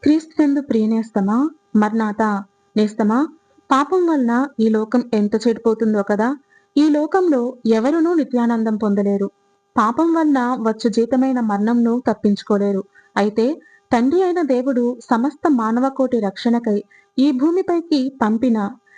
క్రీస్తునందు ప్రియనేస్తమా, మర్నాత నేస్తమా, పాపం వలన ఈ లోకం ఎంత చెడిపోతుందో కదా. ఈ లోకంలో ఎవరునూ నిత్యానందం పొందలేరు. పాపం వలన వచ్చు జీతమైన మరణంను తప్పించుకోలేరు. అయితే తండ్రి అయిన దేవుడు సమస్త మానవకోటి రక్షణకై ఈ భూమిపైకి పంపిన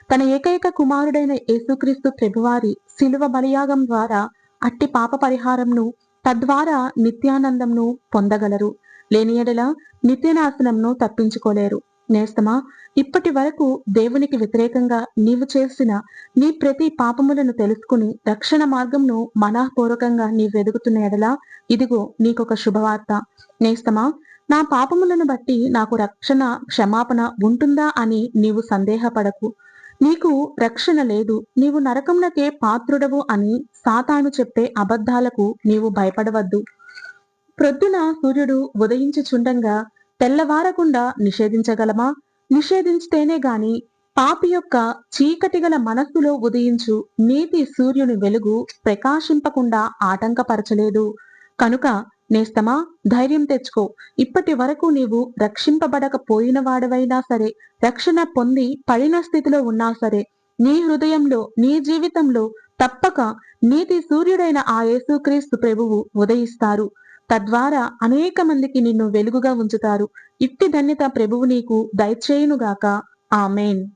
తన ఏకైక కుమారుడైన యేసుక్రీస్తు ప్రభువారి శిలువ బలియాగం ద్వారా అట్టి పాప పరిహారంను, తద్వారా నిత్యానందంను పొందగలరు. లేని యెడల నిత్యనాశనంను తప్పించుకోలేరు. నేస్తమా, ఇప్పటి వరకు దేవునికి వ్యతిరేకంగా నీవు చేసిన నీ ప్రతి పాపములను తెలుసుకుని రక్షణ మార్గంను మనఃపూర్వకంగా నీవు వెదుగుతున్న యెడల ఇదిగో నీకొక శుభవార్త. నేస్తమా, నా పాపములను బట్టి నాకు రక్షణ క్షమాపణ ఉంటుందా అని నీవు సందేహపడకు. నీకు రక్షణ లేదు, నీవు నరకమునకే పాత్రుడవు అని సాతాను చెప్పే అబద్ధాలకు నీవు భయపడవద్దు. ప్రొద్దున సూర్యుడు ఉదయించుచుండంగా తెల్లవారకుండా నిషేధించగలమా? నిషేధించితేనే గాని పాపి యొక్క చీకటిగల మనస్సులో ఉదయించు నీతి సూర్యుని వెలుగు ప్రకాశింపకుండా ఆటంకపరచలేదు. కనుక నేస్తమా, ధైర్యం తెచ్చుకో. ఇప్పటి వరకు నీవు రక్షింపబడకపోయిన వాడవైనా సరే, రక్షణ పొంది పడిన స్థితిలో ఉన్నా సరే, నీ హృదయంలో, నీ జీవితంలో తప్పక నీతి సూర్యుడైన ఆ యేసుక్రీస్తు ప్రభువు ఉదయిస్తారు. తద్వారా అనేక మందికి నిన్ను వెలుగుగా ఉంచుతారు. ఇట్టి ధన్యత ప్రభువు నీకు దయచేయునుగాక. ఆమేన్.